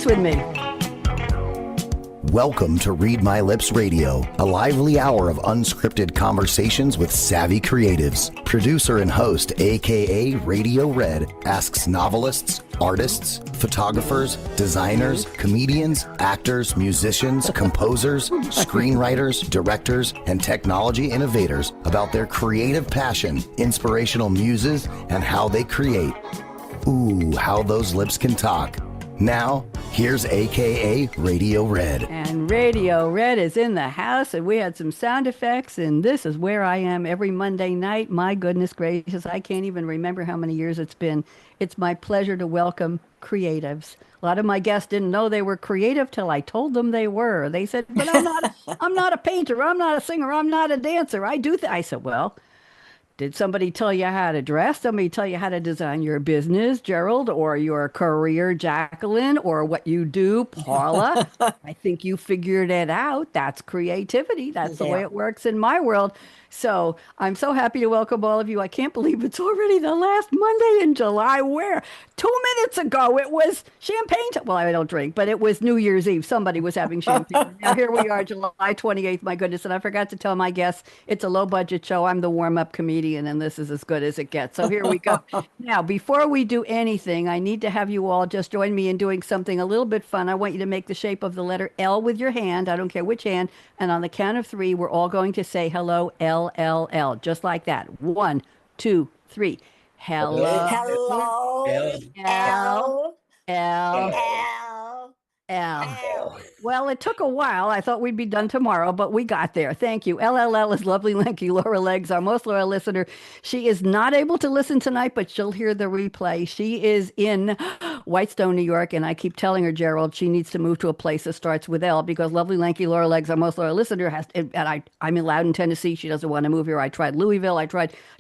dance with me. Welcome to Read My Lips Radio, a lively hour of unscripted conversations with savvy creatives. Producer and host, akaRadioRed, asks novelists, artists, photographers, designers, comedians, actors, musicians, composers, screenwriters, directors, and technology innovators about their creative passion, inspirational muses, and how they create. Ooh, how those lips can talk. Now, here's akaRadioRed. And Radio Red is in the house, and we had some sound effects, and this is where I am every Monday night. My goodness gracious, I can't even remember how many years it's been. It's my pleasure to welcome creatives. A lot of my guests didn't know they were creative till I told them they were. They said, but I'm not a painter, I'm not a singer, I'm not a dancer. I said, well, did somebody tell you how to dress? Somebody tell you how to design your business, Gerald, or your career, Jacqueline, or what you do, Paula? I think you figured it out. That's creativity. That's the way it works in my world. So I'm so happy to welcome all of you. I can't believe it's already the last Monday in July. Where 2 minutes ago it was champagne. Well, I don't drink, but it was New Year's Eve. Somebody was having champagne. Now here we are, July 28th. My goodness. And I forgot to tell my guests it's a low budget show. I'm the warm-up comedian, and this is as good as it gets. So here we go. Now, before we do anything, I need to have you all just join me in doing something a little bit fun. I want you to make the shape of the letter L with your hand. I don't care which hand. And on the count of three, we're all going to say hello, L, L, L, just like that. 1, 2, 3. Hello. Hello. L, L, L. L. Well, it took a while. I thought we'd be done tomorrow, but we got there. Thank you. LLL is lovely, lanky Laura Legs, our most loyal listener. She is not able to listen tonight, but she'll hear the replay. She is in Whitestone, New York, and I keep telling her, Gerald, she needs to move to a place that starts with L because lovely, lanky Laura Legs, our most loyal listener, I'm in Loudon, Tennessee. She doesn't want to move here. I tried Louisville.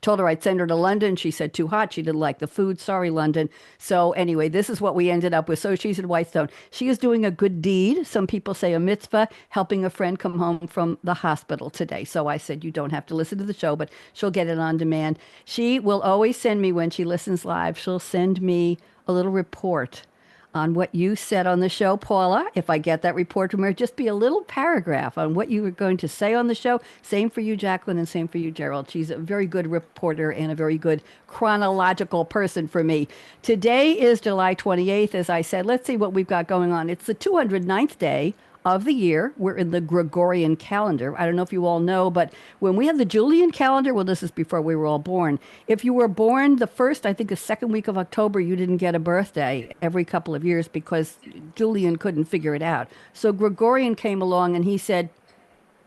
Told her I'd send her to London. She said too hot. She didn't like the food. Sorry, London. So anyway, this is what we ended up with. So she's in Whitestone. She is doing a good deed. Some people say a mitzvah, helping a friend come home from the hospital today. So I said, you don't have to listen to the show, but she'll get it on demand. She will always send me, when she listens live, she'll send me a little report on what you said on the show, Paula. If I get that report from her, just be a little paragraph on what you were going to say on the show. Same for you, Jacqueline, and same for you, Gerald. She's a very good reporter and a very good chronological person for me. Today is July 28th, as I said. Let's see what we've got going on. It's the 209th day of the year. We're in the Gregorian calendar. I don't know if you all know, but when we had the Julian calendar, well, this is before we were all born. If you were born the first, I think the second week of October, you didn't get a birthday every couple of years because Julian couldn't figure it out. So Gregorian came along and he said,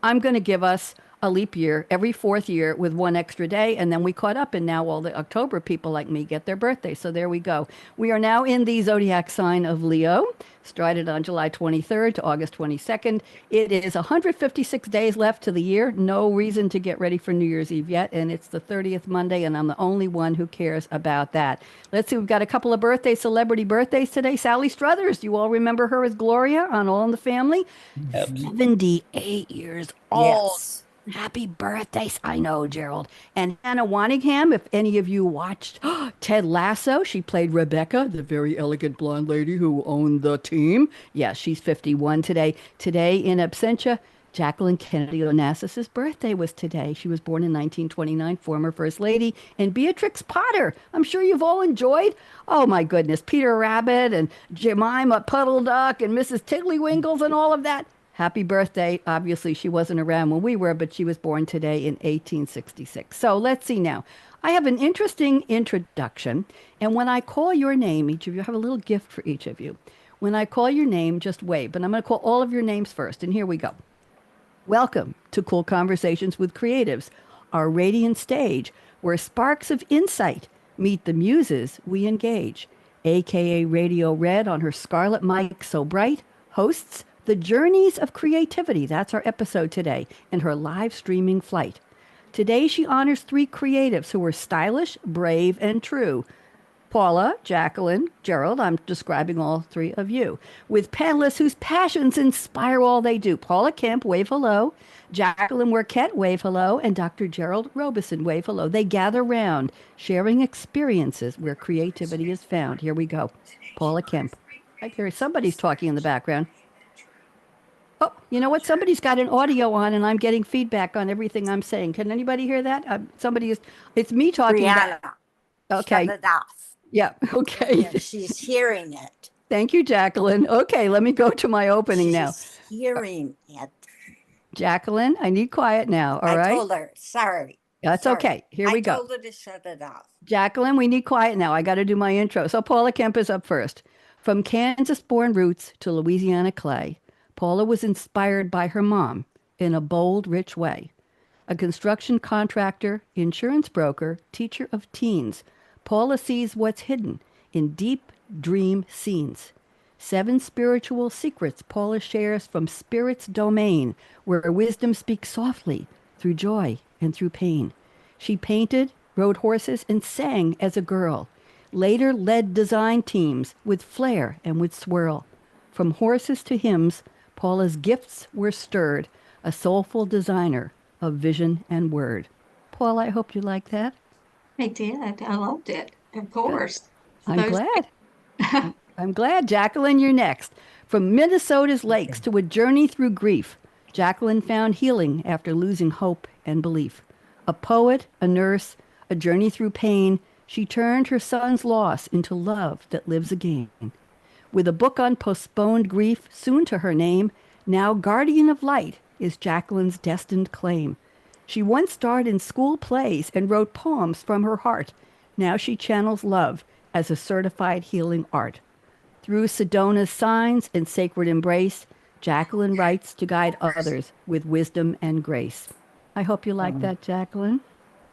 I'm going to give us a leap year every fourth year with one extra day. And then we caught up, and now all the October people like me get their birthday. So there we go. We are now in the zodiac sign of Leo, started on July 23rd to August 22nd. It is 156 days left to the year. No reason to get ready for New Year's Eve yet. And it's the 30th Monday, and I'm the only one who cares about that. Let's see, we've got a couple of celebrity birthdays today. Sally Struthers, you all remember her as Gloria on All in the Family? Yep. 78 years old. Yes. Happy birthdays. I know, Gerald. And Hannah Waddingham, if any of you watched Ted Lasso, she played Rebecca, the very elegant blonde lady who owned the team. Yeah, she's 51 today. Today in absentia, Jacqueline Kennedy Onassis's birthday was today. She was born in 1929, former First Lady. And Beatrix Potter, I'm sure you've all enjoyed. Oh, my goodness. Peter Rabbit and Jemima Puddle Duck and Mrs. Tiddlywinkles and all of that. Happy birthday. Obviously, she wasn't around when we were, but she was born today in 1866. So let's see now. I have an interesting introduction. And when I call your name, each of you, I have a little gift for each of you. When I call your name, just wave. But I'm going to call all of your names first. And here we go. Welcome to Cool Conversations with Creatives, our radiant stage where sparks of insight meet the muses we engage. akaRadioRed on her Scarlett mic so bright hosts The Journeys of Creativity. That's our episode today in her live streaming flight. Today, she honors three creatives who were stylish, brave, and true. Paula, Jacqueline, Gerald, I'm describing all three of you, with panelists whose passions inspire all they do. Paula Kemp, wave hello. Jacqueline Werket, wave hello. And Dr. Gerald Robison, wave hello. They gather round, sharing experiences where creativity is found. Here we go. Paula Kemp. I hear somebody's talking in the background. Oh, you know what? Somebody's got an audio on, and I'm getting feedback on everything I'm saying. Can anybody hear that? Somebody is. It's me talking Brianna, back. shut Okay. it off. Yeah. Okay. Yeah, she's hearing it. Thank you, Jacqueline. Okay, let me go to my opening now. She's hearing it. Jacqueline, I need quiet now. All I right. told her, sorry. That's sorry. okay. Here we I go. told her to shut it off. Jacqueline, we need quiet now. I got to do my intro. So Paula Kemp is up first. From Kansas-born roots to Louisiana clay, Paula was inspired by her mom in a bold, rich way. A construction contractor, insurance broker, teacher of teens, Paula sees what's hidden in deep dream scenes. 7 spiritual secrets Paula shares from spirit's domain, where wisdom speaks softly through joy and through pain. She painted, rode horses, and sang as a girl. Later led design teams with flair and with swirl. From horses to hymns, Paula's gifts were stirred, a soulful designer of vision and word. Paula, I hope you like that. I did. I loved it. Of course. I'm Those- glad. I'm glad. Jacqueline, you're next. From Minnesota's lakes to a journey through grief, Jacqueline found healing after losing hope and belief. A poet, a nurse, a journey through pain, she turned her son's loss into love that lives again. With a book on postponed grief soon to her name, now guardian of light is Jacqueline's destined claim. She once starred in school plays and wrote poems from her heart. Now she channels love as a certified healing art. Through Sedona's signs and sacred embrace, Jacqueline writes to guide others with wisdom and grace. I hope you like that, Jacqueline.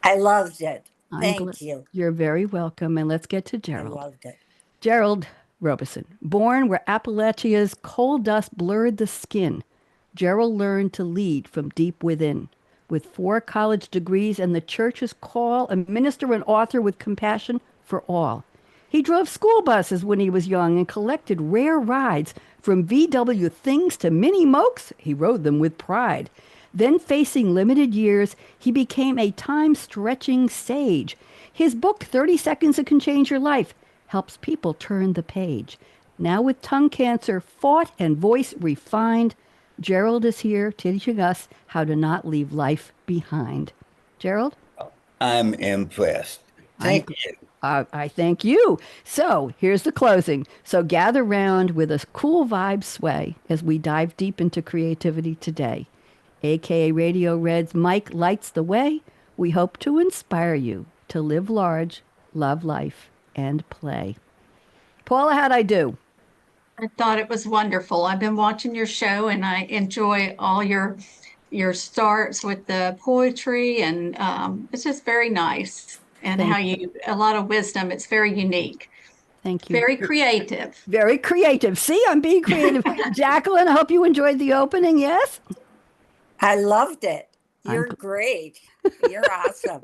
I loved it. I'm Thank you. You're very welcome. And let's get to I Gerald. loved it. Gerald Robison, born where Appalachia's coal dust blurred the skin, Gerald learned to lead from deep within. With 4 college degrees and the church's call, a minister and author with compassion for all. He drove school buses when he was young and collected rare rides. From VW Things to Mini Mokes, he rode them with pride. Then, facing limited years, he became a time-stretching sage. His book, 30 Seconds That Can Change Your Life, helps people turn the page. Now with tongue cancer fought and voice refined, Gerald is here teaching us how to not leave life behind. Gerald? I'm impressed. Thank you. I thank you. So here's the closing. So gather round with a cool vibe sway as we dive deep into creativity today. akaRadioRed's Mike lights the way. We hope to inspire you to live large, love life, and play. Paula, how'd I do? I thought it was wonderful. I've been watching your show and I enjoy all your starts with the poetry and it's just very nice. And Thank how you, a lot of wisdom. It's very unique, Thank you. very creative. Very creative. See, I'm being creative. Jacqueline, I hope you enjoyed the opening. Yes? I loved it. You're I'm- great. You're awesome.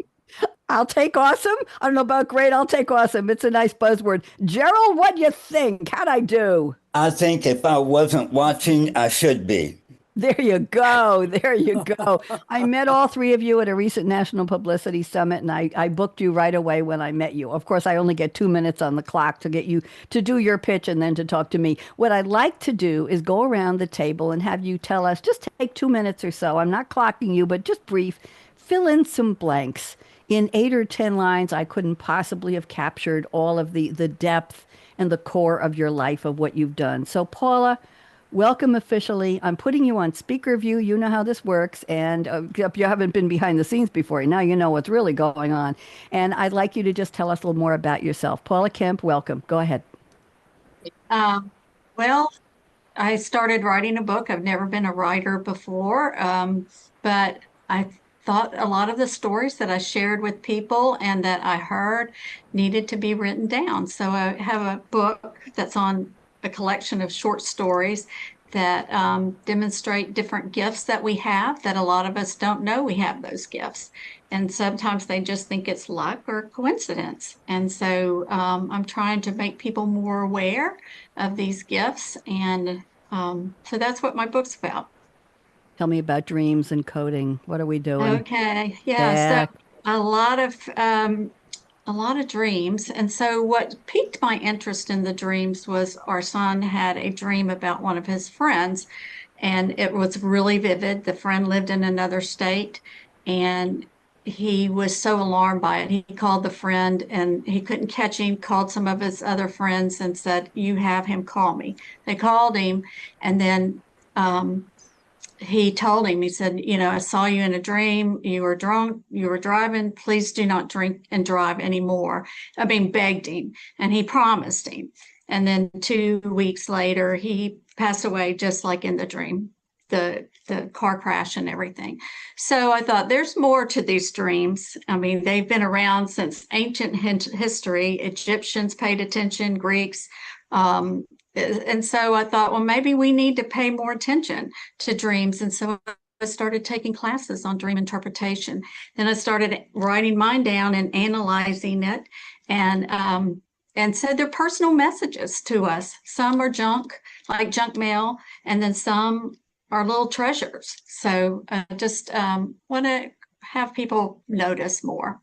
I'll take awesome. I don't know about great. I'll take awesome. It's a nice buzzword. Gerald, what do you think? How'd I do? I think if I wasn't watching, I should be. There you go. There you go. I met all 3 of you at a recent National Publicity Summit, and I booked you right away when I met you. Of course, I only get 2 minutes on the clock to get you to do your pitch and then to talk to me. What I'd like to do is go around the table and have you tell us, just take 2 minutes or so. I'm not clocking you, but just brief. Fill in some blanks. In 8 or 10 lines, I couldn't possibly have captured all of the depth and the core of your life of what you've done. So, Paula, welcome officially. I'm putting you on speaker view. You know how this works. And you haven't been behind the scenes before. Now you know what's really going on. And I'd like you to just tell us a little more about yourself. Paula Kemp, welcome. Go ahead. Well, I started writing a book. I've never been a writer before, but I thought a lot of the stories that I shared with people and that I heard needed to be written down. So I have a book that's on a collection of short stories that demonstrate different gifts that we have that a lot of us don't know we have those gifts. And sometimes they just think it's luck or coincidence. And so I'm trying to make people more aware of these gifts. And so that's what my book's about. Tell me about dreams and coding. What are we doing? Okay. Yeah. So a lot of a lot of dreams. And so what piqued my interest in the dreams was our son had a dream about one of his friends, and it was really vivid. The friend lived in another state, and he was so alarmed by it. He called the friend and he couldn't catch him, called some of his other friends and said, "You have him call me." They called him, and then he told him, he said, "I saw you in a dream. You were drunk. You were driving. Please do not drink and drive anymore." I mean, begged him, and he promised him. And then 2 weeks later, he passed away just like in the dream, the car crash and everything. So I thought there's more to these dreams. I mean, they've been around since ancient history. Egyptians paid attention, Greeks. And so I thought, well, maybe we need to pay more attention to dreams. And so I started taking classes on dream interpretation. Then I started writing mine down and analyzing it. And so they're personal messages to us. Some are junk, like junk mail, and then some are little treasures. So I just want to have people notice more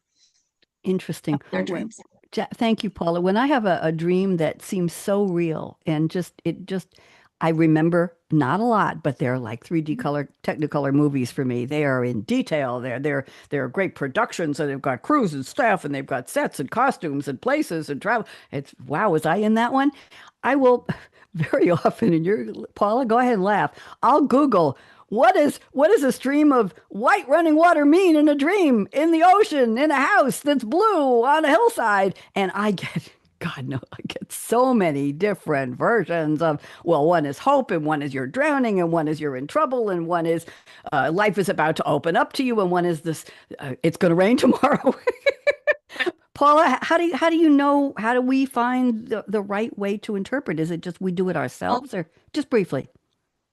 Interesting. their dreams. Thank you, Paula. When I have a dream that seems so real and I remember not a lot, but they're like 3D color, Technicolor movies for me. They are in detail. They're great productions, and they've got crews and staff, and they've got sets and costumes and places and travel. It's wow, was I in that one? I will very often, and Paula, go ahead and laugh. I'll Google what is a stream of white running water mean in a dream, in the ocean, in a house that's blue on a hillside? And I get, God no, I get so many different versions of, well, one is hope, and one is you're drowning, and one is you're in trouble, and one is life is about to open up to you, and one is this, it's going to rain tomorrow. Paula, how do you know, how do we find the right way to interpret? Is it just we do it ourselves, or just briefly?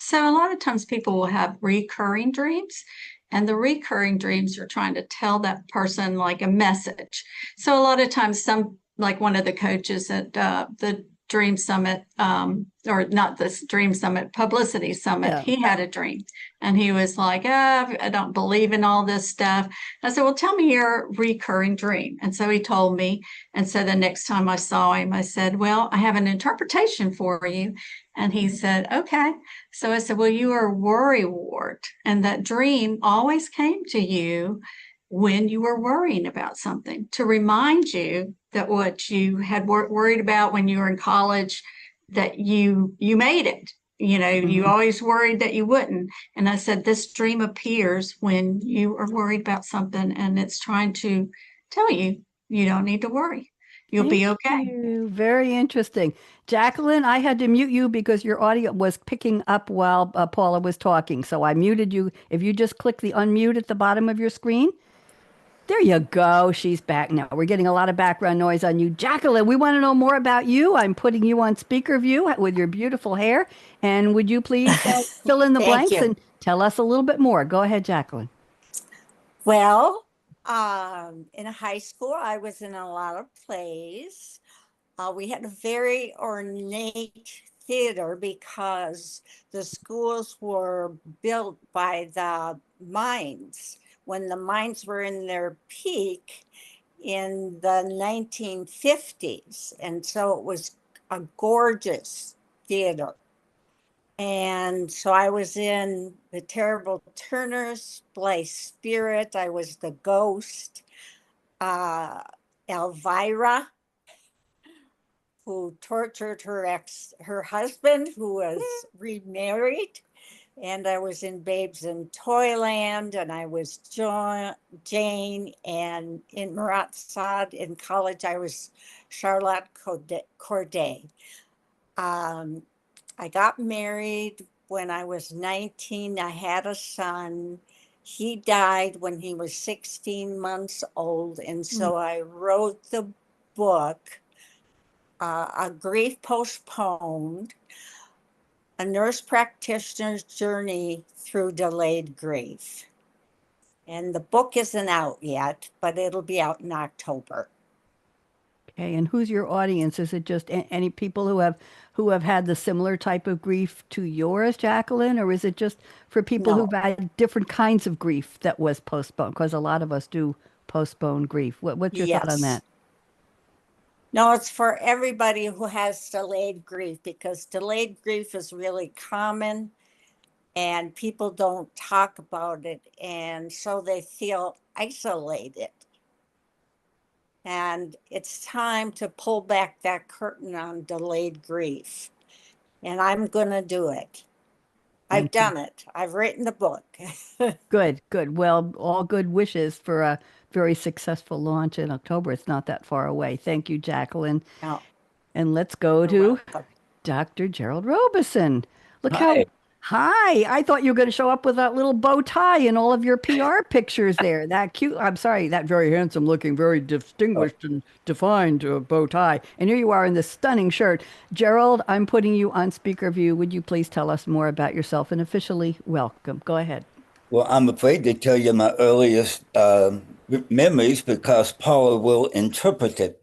So a lot of times people will have recurring dreams, and the recurring dreams are trying to tell that person like a message. So a lot of times like one of the coaches at the Dream Summit, or not this Dream Summit, Publicity Summit, Yeah. he had a dream, and he was like, I don't believe in all this stuff. I said, well, tell me your recurring dream. And so he told me. And so the next time I saw him, I said, well, I have an interpretation for you. And he said, okay. So I said, well, you are worrywart. And that dream always came to you when you were worrying about something, to remind you that what you had worried about when you were in college, that you made it. You always worried that you wouldn't. And I said, this dream appears when you are worried about something, and it's trying to tell you, you don't need to worry. You'll be okay. Thank you. Very interesting. Jacqueline, I had to mute you because your audio was picking up while Paula was talking. So I muted you. If you just click the unmute at the bottom of your screen. There you go. She's back now. We're getting a lot of background noise on you. Jacqueline, we want to know more about you. I'm putting you on speaker view with your beautiful hair. And would you please fill in the Thank blanks you. and tell us a little bit more? Go ahead, Jacqueline. Well, in high school, I was in a lot of plays. We had a very ornate theater because the schools were built by the mines. When the mines were in their peak in the 1950s. And so it was a gorgeous theater. And so I was in The Terrible Turners, Play Spirit. I was the ghost. Elvira, who tortured her husband, who was remarried. And I was in Babes in Toyland, and I was Jane, and in Marat Sade in college, I was Charlotte Corday. I got married when I was 19. I had a son. He died when he was 16 months old, and so I wrote the book, A Grief Postponed, A Nurse Practitioner's Journey Through Delayed Grief. And the book isn't out yet, but it'll be out in October. Okay, and who's your audience? Is it just any people who have had the similar type of grief to yours, Jacqueline, or is it just for people No. who've had different kinds of grief that was postponed? Because a lot of us do postpone grief. What's your thought on Yes. that? No, it's for everybody who has delayed grief because delayed grief is really common and people don't talk about it. And so they feel isolated. And it's time to pull back that curtain on delayed grief. And I'm going to do it. I've Thank you. done it. I've written the book. Good, good. Well, all good wishes for a very successful launch in October. It's not that far away. Thank you, Jacqueline. Now, And let's go you're to welcome. Dr. Gerald Robison. Look how, Hi. hi. I thought you were going to show up with that little bow tie and all of your PR pictures there. That cute, I'm sorry, that very handsome looking, very distinguished and defined bow tie. And here you are in this stunning shirt. Gerald, I'm putting you on speaker view. Would you please tell us more about yourself and officially welcome? Go ahead. Well, I'm afraid to tell you my earliest memories because Paula will interpret it.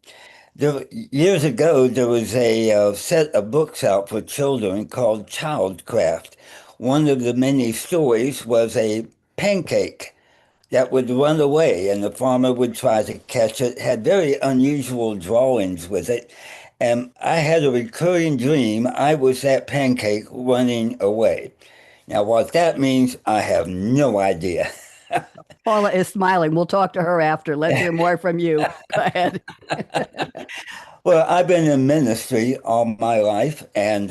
Years ago, there was a set of books out for children called Childcraft. One of the many stories was a pancake that would run away, and the farmer would try to catch it. Had very unusual drawings with it. And I had a recurring dream I was that pancake running away. Now, what that means, I have no idea. Paula is smiling. We'll talk to her after. Let's hear more from you. Go ahead. Well, I've been in ministry all my life, and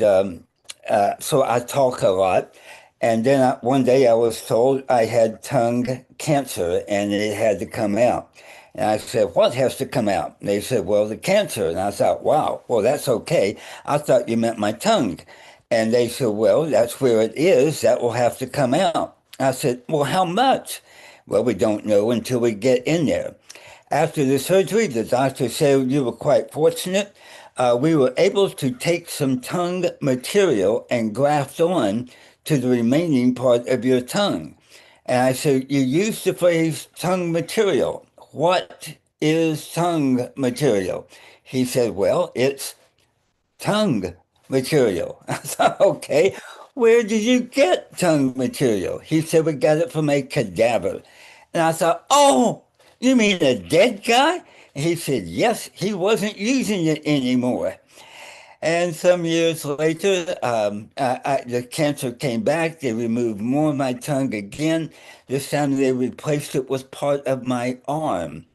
so I talk a lot. And then one day I was told I had tongue cancer and it had to come out. And I said, "What has to come out?" And they said, "Well, the cancer." And I thought, "Wow, well, that's okay. I thought you meant my tongue." And they said, "Well, that's where it is. That will have to come out." I said, "Well, how much?" "Well, we don't know until we get in there." After the surgery, the doctor said you were quite fortunate. We were able to take some tongue material and graft on to the remaining part of your tongue. And I said, "You used the phrase tongue material. What is tongue material?" He said, "Well, it's tongue material." I thought, "Okay, where did you get tongue material?" He said, "We got it from a cadaver." And I thought, "Oh, you mean a dead guy?" And he said, "Yes, he wasn't using it anymore." And some years later, the cancer came back. They removed more of my tongue again. This time they replaced it with part of my arm.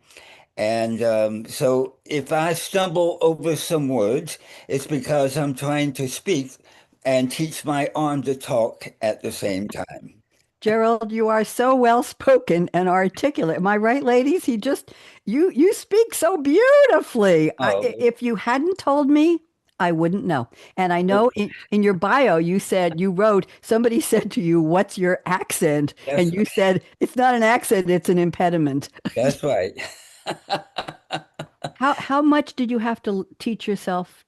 And so if I stumble over some words, it's because I'm trying to speak and teach my arm to talk at the same time. Gerald, you are so well spoken and articulate. Am I right, ladies? You speak so beautifully. Oh, If you hadn't told me, I wouldn't know. And I know in your bio you said you wrote somebody said to you, "What's your accent?" that's And you said it's not an accent, it's an impediment. that's right. How much did you have to teach yourself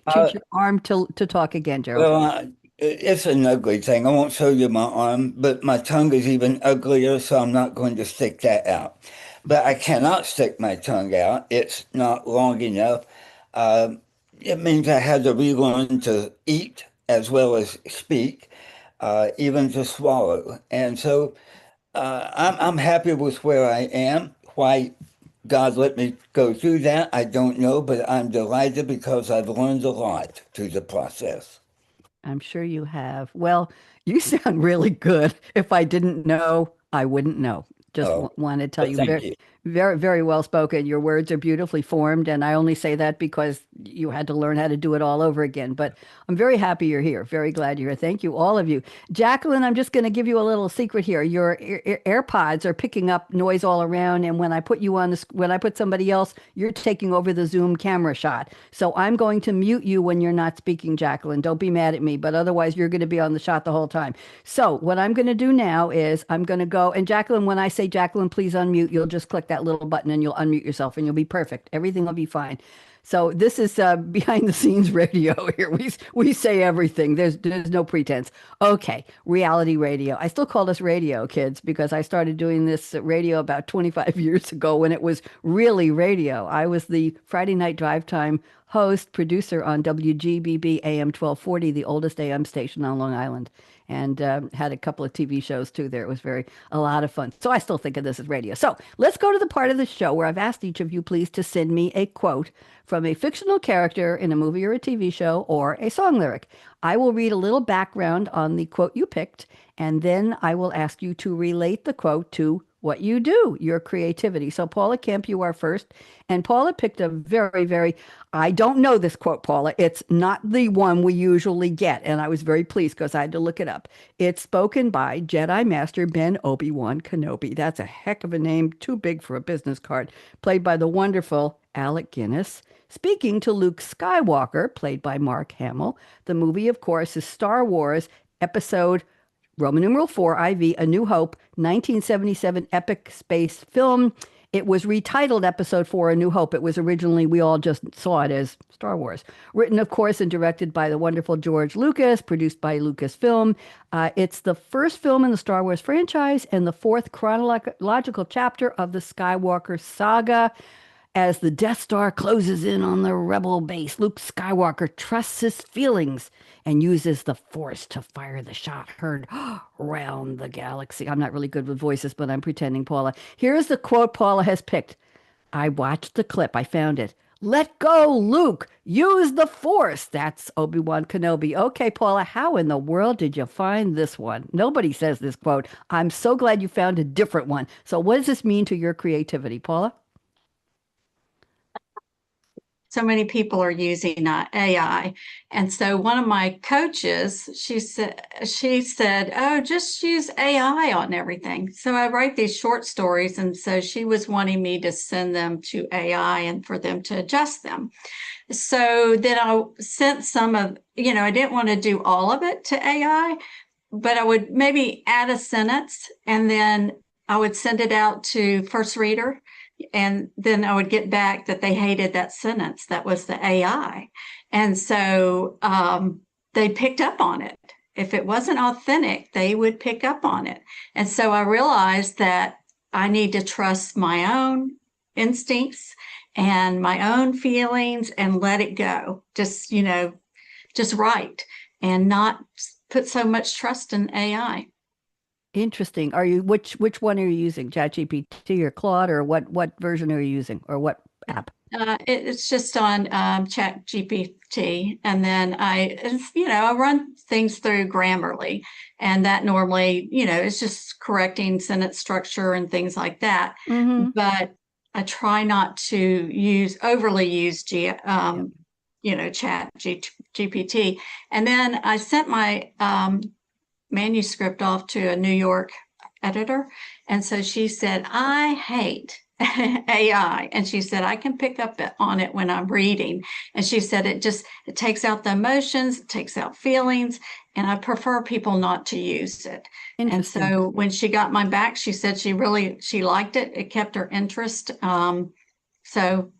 Uh, teach your arm to talk again, Gerald? well, it's an ugly thing. I won't show you my arm, but my tongue is even uglier, so I'm not going to stick that out. But I cannot stick my tongue out. It's not long enough. Uh, it means I had to relearn to eat as well as speak, even to swallow. And so I'm happy with where I am. Why God let me go through that, I don't know, but I'm delighted because I've learned a lot through the process. I'm sure you have. Well, you sound really good. If I didn't know, I wouldn't know. Just Oh, want to tell but you thank very, you. very well spoken. Your words are beautifully formed, and I only say that because you had to learn how to do it all over again. But I'm very happy you're here. Very glad you're here. Thank you, all of you. Jacqueline, I'm just going to give you a little secret here. Your AirPods are picking up noise all around, and when I put you on this, when I put somebody else, you're taking over the Zoom camera shot. So I'm going to mute you when you're not speaking, Jacqueline. Don't be mad at me, but otherwise you're going to be on the shot the whole time. So what I'm going to do now is I'm going to go, and Jacqueline, when I say Jacqueline, please unmute, you'll just click that little button and you'll unmute yourself and you'll be perfect. Everything will be fine. So this is behind the scenes radio here. We say everything. There's no pretense. Okay, reality radio. I still call this radio, kids, because I started doing this radio about 25 years ago when it was really radio. I was the Friday night drive time host, producer on WGBB AM 1240, the oldest AM station on Long Island, and had a couple of TV shows too there. It was a lot of fun. So I still think of this as radio. So let's go to the part of the show where I've asked each of you, please, to send me a quote from a fictional character in a movie or a TV show or a song lyric. I will read a little background on the quote you picked, and then I will ask you to relate the quote to what you do, your creativity. So Paula Kemp, you are first. And Paula picked a I don't know this quote, Paula. It's not the one we usually get. And I was very pleased because I had to look it up. It's spoken by Jedi Master Ben Obi-Wan Kenobi. That's a heck of a name, too big for a business card. Played by the wonderful Alec Guinness. Speaking to Luke Skywalker, played by Mark Hamill. The movie, of course, is Star Wars Episode Roman numeral 4, IV, A New Hope, 1977 epic space film. It was retitled Episode 4, A New Hope. It was originally, we all just saw it as Star Wars. Written, of course, and directed by the wonderful George Lucas, produced by Lucasfilm. It's the first film in the Star Wars franchise and the fourth chronological chapter of the Skywalker saga. As the Death Star closes in on the rebel base, Luke Skywalker trusts his feelings and uses the Force to fire the shot heard around the galaxy. I'm not really good with voices, but I'm pretending, Paula. Here's the quote Paula has picked. I watched the clip. I found it. Let go, Luke. Use the Force. That's Obi-Wan Kenobi. Okay, Paula, how in the world did you find this one? Nobody says this quote. I'm so glad you found a different one. So what does this mean to your creativity, Paula? So many people are using AI. And so one of my coaches, she said, oh, just use AI on everything. So I write these short stories. And so she was wanting me to send them to AI and for them to adjust them. So then I sent some of, I didn't want to do all of it to AI, but I would maybe add a sentence and then I would send it out to First Reader. And then I would get back that they hated that sentence. That was the AI. And so they picked up on it. If it wasn't authentic, they would pick up on it. And so I realized that I need to trust my own instincts and my own feelings and let it go. Just write and not put so much trust in AI. Interesting. Are you which one are you using? ChatGPT or Claude, or what version are you using, or what app? It's just on ChatGPT, and then I run things through Grammarly, and that normally it's just correcting sentence structure and things like that. Mm-hmm. But I try not to overly use ChatGPT, and then I sent my manuscript off to a New York editor. And so she said, I hate AI. And she said, I can pick up on it when I'm reading. And she said, it takes out the emotions, it takes out feelings. And I prefer people not to use it. And so when she got mine back, she said she liked it. It kept her interest. So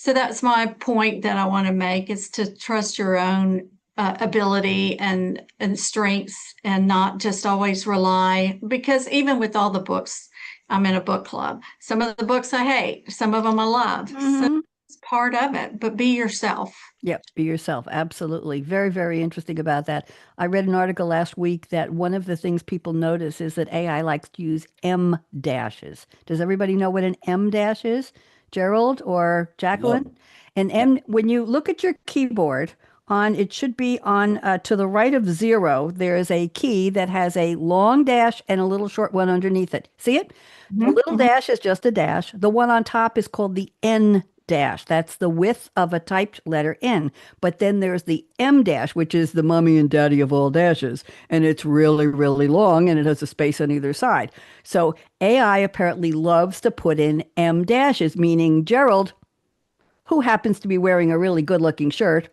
that's my point that I want to make, is to trust your own ability and strengths, and not just always rely, because even with all the books, I'm in a book club. Some of the books I hate, some of them I love. Mm-hmm. So it's part of it, but be yourself. Yep, be yourself. Absolutely. Very, very interesting about that. I read an article last week that one of the things people notice is that AI likes to use M dashes. Does everybody know what an M dash is? Gerald or Jacqueline? No. An M, when you look at your keyboard, it should be on to the right of 0. There is a key that has a long dash and a little short one underneath it. See it? Mm-hmm. The little dash is just a dash. The one on top is called the N dash. That's the width of a typed letter N. But then there's the M dash, which is the mommy and daddy of all dashes. And it's really, really long, and it has a space on either side. So AI apparently loves to put in M dashes, meaning Gerald, who happens to be wearing a really good-looking shirt,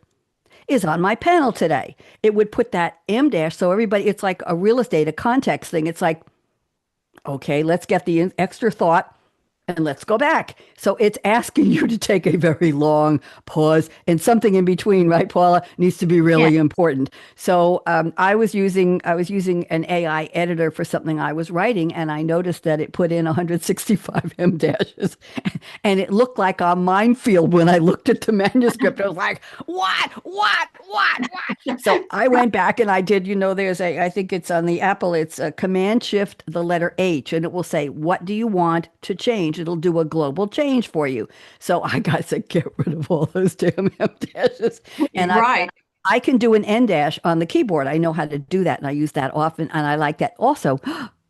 is on my panel today. It would put that M dash, so everybody, it's like a real estate, a context thing. It's like, okay, let's get the extra thought. and let's go back. So it's asking you to take a very long pause, and something in between, right, Paula, needs to be really important. So I was using an AI editor for something I was writing, and I noticed that it put in 165 em dashes, and it looked like a minefield when I looked at the manuscript. I was like, what? So I went back and I did, there's I think it's on the Apple, it's a Command Shift, the letter H, and it will say, what do you want to change? It'll do a global change for you. So I got to get rid of all those damn em dashes. And Right. I can do an en dash on the keyboard. I know how to do that, and I use that often, and I like that. Also,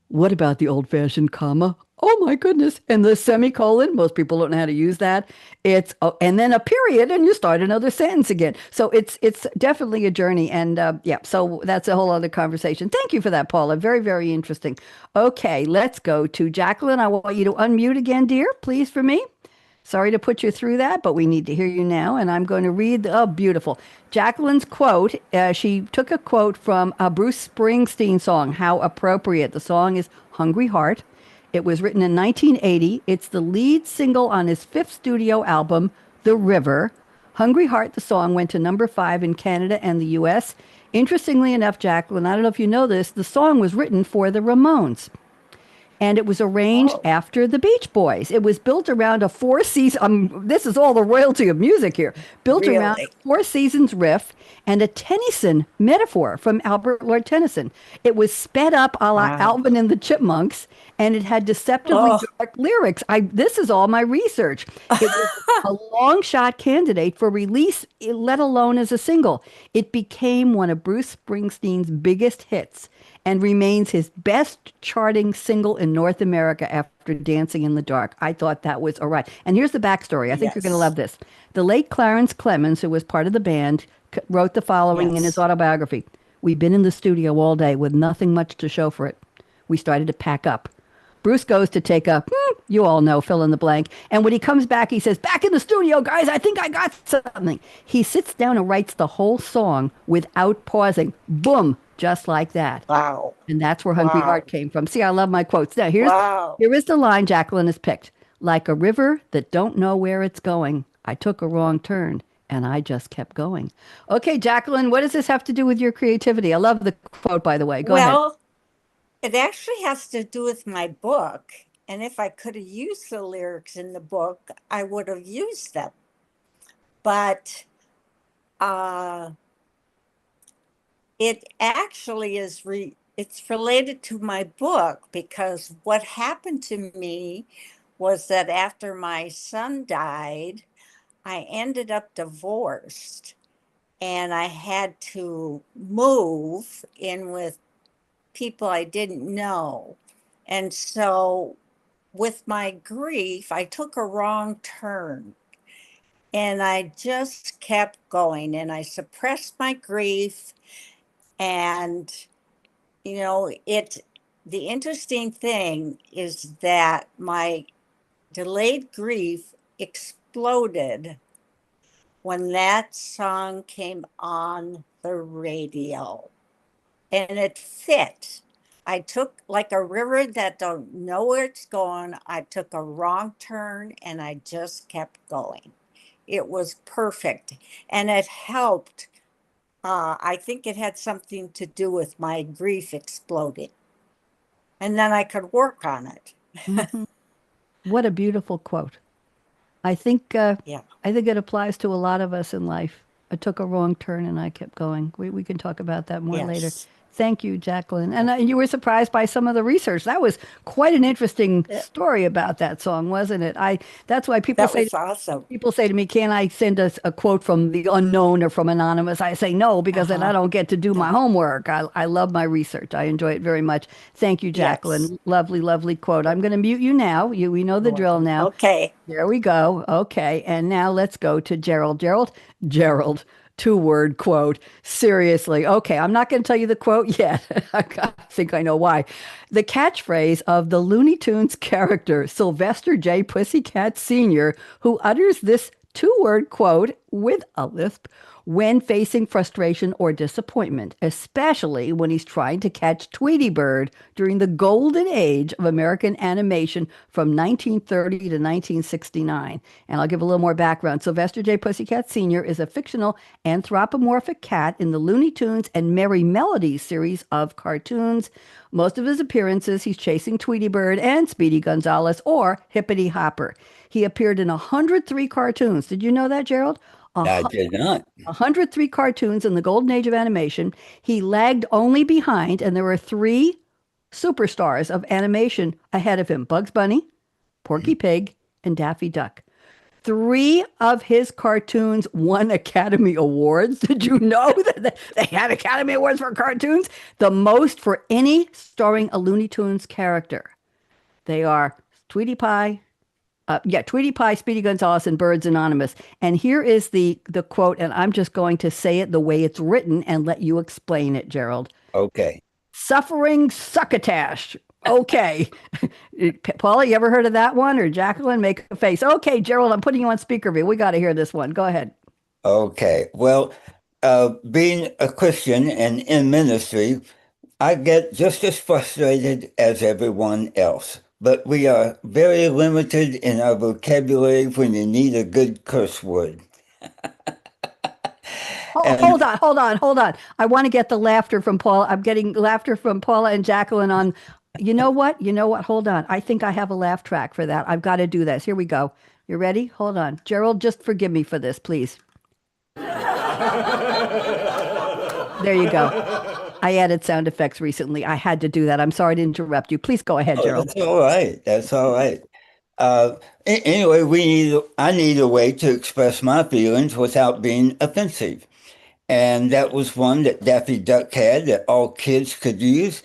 what about the old-fashioned comma? Oh my goodness. And the semicolon, most people don't know how to use that. It's and then a period, and you start another sentence again. So it's definitely a journey. And yeah, so that's a whole other conversation. Thank you for that, Paula. Very, very interesting. Okay, let's go to Jacqueline. I want you to unmute again, dear, please, for me. Sorry to put you through that, but we need to hear you now. And I'm going to read, oh, beautiful. Jacqueline's quote. She took a quote from a Bruce Springsteen song, How Appropriate. The song is Hungry Heart. It was written in 1980. It's the lead single on his fifth studio album, The River. Hungry Heart, the song, went to number 5 in Canada and the U.S. Interestingly enough, Jacqueline, I don't know if you know this, the song was written for the Ramones. And it was arranged after the Beach Boys. It was built around a 4-season, this is all the royalty of music here, built around a 4 seasons riff and a Tennyson metaphor from Albert Lord Tennyson. It was sped up a la Alvin and the Chipmunks, and it had deceptively dark lyrics. This is all my research. It was a long shot candidate for release, let alone as a single. It became one of Bruce Springsteen's biggest hits and remains his best charting single in North America after Dancing in the Dark. I thought that was all right. And here's the backstory. I think you're going to love this. The late Clarence Clemens, who was part of the band, wrote the following in his autobiography. We've been in the studio all day with nothing much to show for it. We started to pack up. Bruce goes to take a, you all know, fill in the blank. And when he comes back, he says, back in the studio, guys, I think I got something. He sits down and writes the whole song without pausing. Boom. Just like that. Wow. And that's where Hungry Heart came from. See, I love my quotes. Now, here is the line Jacqueline has picked. Like a river that don't know where it's going. I took a wrong turn and I just kept going. Okay, Jacqueline, what does this have to do with your creativity? I love the quote, by the way. Go ahead. Well, it actually has to do with my book. And if I could have used the lyrics in the book, I would have used them. But it actually is it's related to my book, because what happened to me was that after my son died, I ended up divorced, and I had to move in with people I didn't know. And so with my grief, I took a wrong turn, and I just kept going, and I suppressed my grief. And, the interesting thing is that my delayed grief exploded when that song came on the radio, and it fit. I took, like a river that don't know where it's going, I took a wrong turn and I just kept going. It was perfect, and it helped. I think it had something to do with my grief exploding. And then I could work on it. Mm-hmm. What a beautiful quote. I think it applies to a lot of us in life. I took a wrong turn and I kept going. We can talk about that more later. Thank you, Jacqueline. And you were surprised by some of the research. That was quite an interesting story about that song, wasn't it? That's why people awesome. People say to me, "Can I send us a quote from the unknown or from anonymous?" I say no, because then I don't get to do my homework. I love my research. I enjoy it very much. Thank you, Jacqueline. Yes. Lovely, lovely quote. I'm going to mute you now. We know the drill now. Okay. There we go. Okay. And now let's go to Gerald. Gerald. 2-word quote. Seriously. Okay, I'm not going to tell you the quote yet. I think I know why. The catchphrase of the Looney Tunes character, Sylvester J. Pussycat Sr., who utters this 2-word quote with a lisp when facing frustration or disappointment, especially when he's trying to catch Tweety Bird during the golden age of American animation from 1930 to 1969. And I'll give a little more background. Sylvester J. Pussycat Sr. is a fictional anthropomorphic cat in the Looney Tunes and Merry Melodies series of cartoons. Most of his appearances, he's chasing Tweety Bird and Speedy Gonzales or Hippity Hopper. He appeared in 103 cartoons. Did you know that, Gerald? I did not. 103 cartoons in the golden age of animation. He lagged only behind, and there were three superstars of animation ahead of him: Bugs Bunny, Porky Pig, and Daffy Duck. Three of his cartoons won Academy Awards. Did you know that they had Academy Awards for cartoons? The most for any starring a Looney Tunes character. They are Tweety Pie, Tweety Pie, Speedy Gonzales, and Birds Anonymous. And here is the quote, and I'm just going to say it the way it's written and let you explain it, Gerald. Okay. Suffering succotash. Okay. Paula, you ever heard of that one? Or Jacqueline, make a face. Okay, Gerald, I'm putting you on speaker view. We got to hear this one. Go ahead. Okay. Well, being a Christian and in ministry, I get just as frustrated as everyone else. But we are very limited in our vocabulary when you need a good curse word. Hold on. I want to get the laughter from Paula. I'm getting laughter from Paula and Jacqueline on, you know what? Hold on. I think I have a laugh track for that. I've got to do this. Here we go. You ready? Hold on. Gerald, just forgive me for this, please. There you go. I added sound effects recently. I had to do that. I'm sorry to interrupt you. Please go ahead, Gerald. That's all right. That's all right. Anyway, I need a way to express my feelings without being offensive. And that was one that Daffy Duck had that all kids could use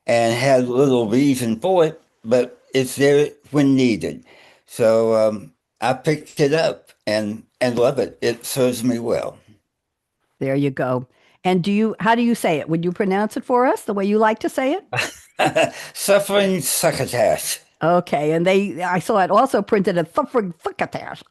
and had little reason for it, but it's there when needed. So I picked it up and love it. It serves me well. There you go. And how do you say it? Would you pronounce it for us the way you like to say it? Suffering succotash. Okay. And I saw it also printed as suffering succotash.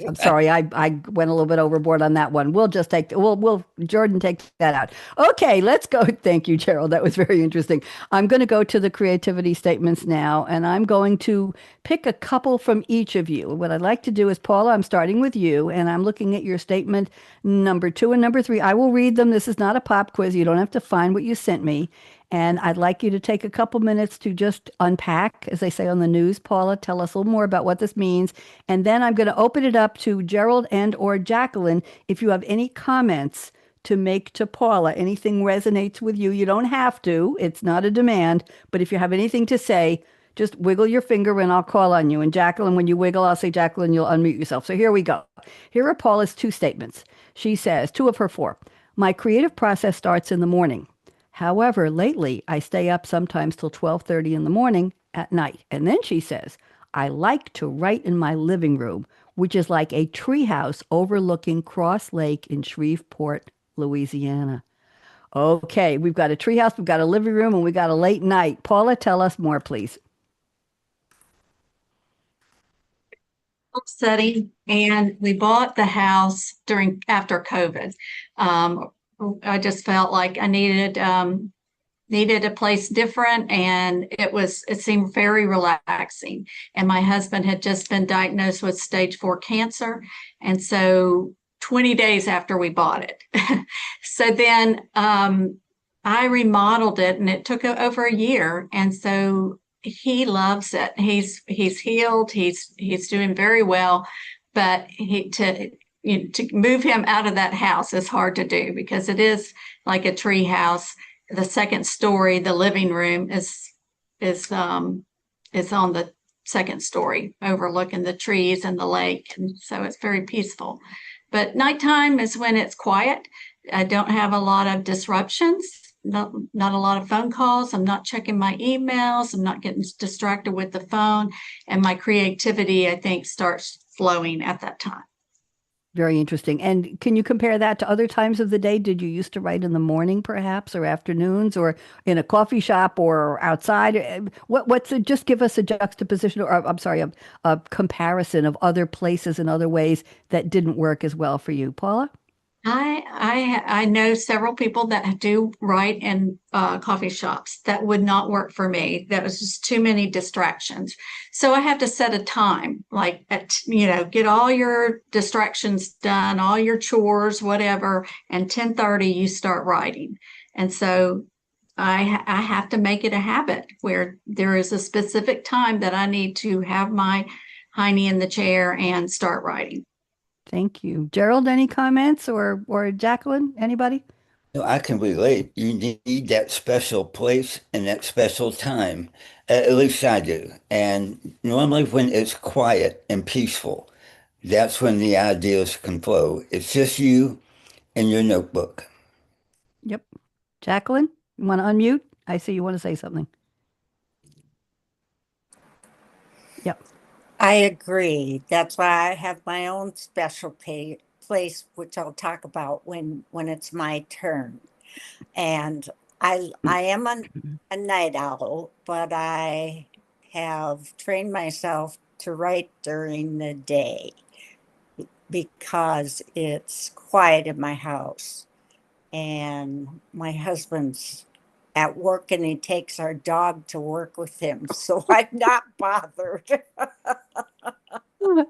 I'm sorry, I went a little bit overboard on that one. We'll just Jordan take that out. Okay, let's go. Thank you, Gerald. That was very interesting. I'm going to go to the creativity statements now, and I'm going to pick a couple from each of you. What I'd like to do is, Paula, I'm starting with you, and I'm looking at your statement number 2 and number 3. I will read them. This is not a pop quiz. You don't have to find what you sent me. And I'd like you to take a couple minutes to just unpack, as they say on the news. Paula, tell us a little more about what this means. And then I'm going to open it up to Gerald and or Jacqueline. If you have any comments to make to Paula, anything resonates with you, you don't have to. It's not a demand. But if you have anything to say, just wiggle your finger and I'll call on you. And Jacqueline, when you wiggle, I'll say, Jacqueline, you'll unmute yourself. So here we go. Here are Paula's 2 statements. She says, 2 of her 4. My creative process starts in the morning. However, lately, I stay up sometimes till 12:30 in the morning at night. And then she says, I like to write in my living room, which is like a treehouse overlooking Cross Lake in Shreveport, Louisiana. Okay, we've got a treehouse, we've got a living room, and we've got a late night. Paula, tell us more, please. Setting, and we bought the house after COVID. I just felt like I needed a place different, and it seemed very relaxing. And my husband had just been diagnosed with stage 4 cancer, and so 20 days after we bought it. So then I remodeled it, and it took over a year, and so he loves it. He's healed. He's doing very well, but to move him out of that house is hard to do because it is like a tree house. The second story, the living room is on the second story, overlooking the trees and the lake, and so it's very peaceful. But nighttime is when it's quiet. I don't have a lot of disruptions, not a lot of phone calls. I'm not checking my emails. I'm not getting distracted with the phone, and my creativity, I think, starts flowing at that time. Very interesting. And can you compare that to other times of the day? Did you used to write in the morning, perhaps, or afternoons, or in a coffee shop, or outside? What's it? Just give us a juxtaposition, or I'm sorry, a comparison of other places and other ways that didn't work as well for you, Paula. I know several people that do write in coffee shops. That would not work for me. That was just too many distractions. So I have to set a time, like get all your distractions done, all your chores, whatever, and 10:30 you start writing. And so I have to make it a habit where there is a specific time that I need to have my hiney in the chair and start writing. Thank you. Gerald, any comments, or Jacqueline, anybody? No, I can relate. You need that special place and that special time. At least I do. And normally when it's quiet and peaceful, that's when the ideas can flow. It's just you and your notebook. Yep. Jacqueline, you want to unmute? I see you want to say something. Yep. I agree. That's why I have my own special place, which I'll talk about when it's my turn. And I am a night owl, but I have trained myself to write during the day because it's quiet in my house. And my husband's at work and he takes our dog to work with him. So I'm not bothered.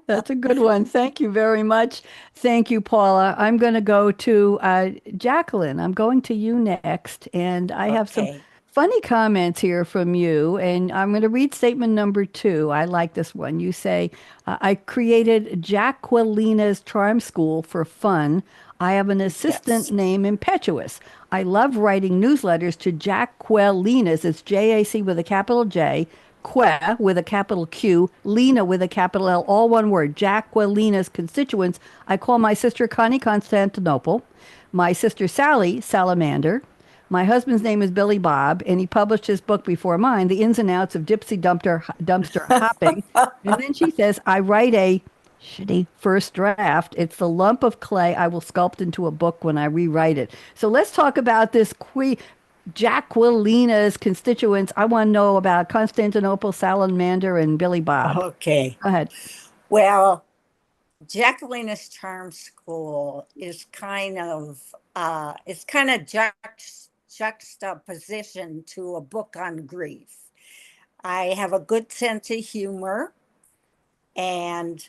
That's a good one. Thank you very much. Thank you, Paula. I'm going to go to Jacqueline. I'm going to you next. And I have some Okay. funny comments here from you. And I'm going to read statement number 2. I like this one. You say, I created Jacquelina's Charm School for fun. I have an assistant Yes. named Impetuous. I love writing newsletters to Jacquelina's. It's JAC with a capital J, Que with a capital Q, Lena with a capital L, all one word. Jacquelina's constituents. I call my sister Connie Constantinople, my sister Sally Salamander. My husband's name is Billy Bob, and he published his book before mine, The Ins and Outs of Dumpster Hopping. And then she says, I write a shitty first draft. It's the lump of clay I will sculpt into a book when I rewrite it. So let's talk about this Jacquelina's constituents. I want to know about Constantinople, Salamander, and Billy Bob. Okay. Go ahead. Well, Jacqueline's Charm School is kind of juxtaposition to a book on grief. I have a good sense of humor and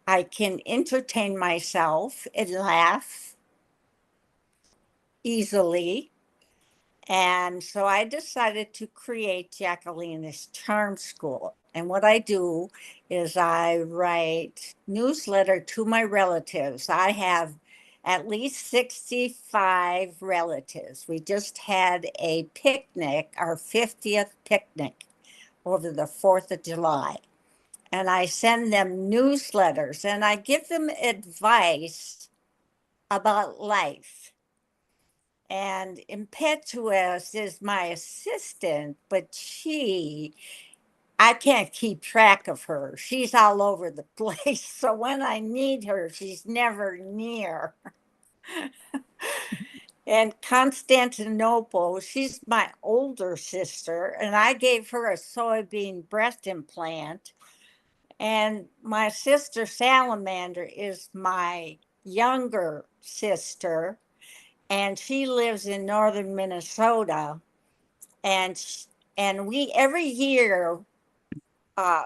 I can entertain myself and laugh easily. And so I decided to create Jacqueline's Charm School. And what I do is I write newsletter to my relatives. I have at least 65 relatives. We just had a picnic, our 50th picnic over the 4th of July. And I send them newsletters and I give them advice about life. And Impetuous is my assistant, but I can't keep track of her. She's all over the place. So when I need her, she's never near. And Constantinople, she's my older sister, and I gave her a soybean breast implant. And my sister Salamander is my younger sister, and she lives in northern Minnesota. And we every year uh,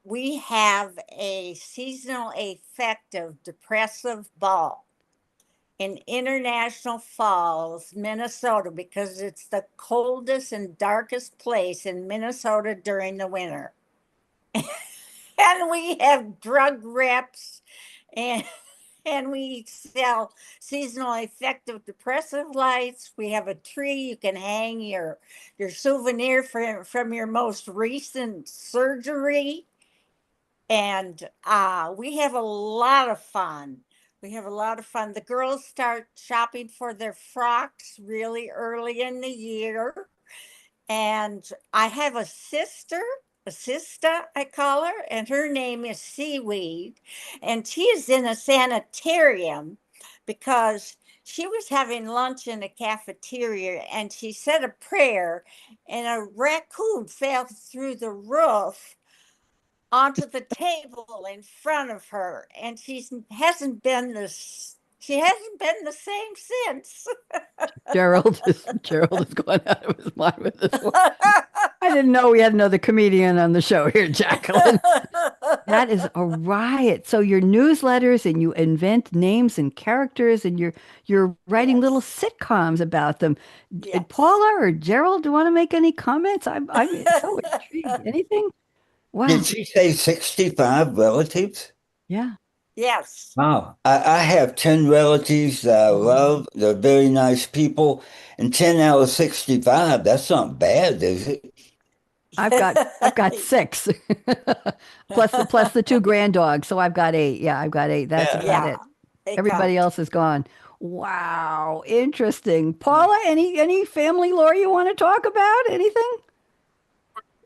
we have a seasonal affective depressive ball in International Falls, Minnesota, because it's the coldest and darkest place in Minnesota during the winter. And we have drug reps and we sell seasonal affective depressive lights. We have a tree you can hang your souvenir from your most recent surgery. And we have a lot of fun. We have a lot of fun. The girls start shopping for their frocks really early in the year. And I have a sister Assista, I call her, and her name is Seaweed. And she is in a sanitarium because she was having lunch in a cafeteria and she said a prayer, and a raccoon fell through the roof onto the table in front of her, and she hasn't been the same since. Gerald is going out of his mind with this one. I didn't know we had another comedian on the show here, Jacqueline. That is a riot. So your newsletters and you invent names and characters and you're writing little Yes. sitcoms about them. Yes. Paula or Gerald, do you want to make any comments? I'm so intrigued. Anything? Wow. Did she say 65 relatives? Yeah. Yes. Wow. I have 10 relatives that I love. They're very nice people. And 10 out of 65, that's not bad, is it? I've got six. plus the two grand dogs. So I've got eight. Yeah, I've got eight. That's Yeah. about Yeah. it. They Everybody count. else is gone. Wow, interesting. Paula, any family lore you want to talk about? Anything?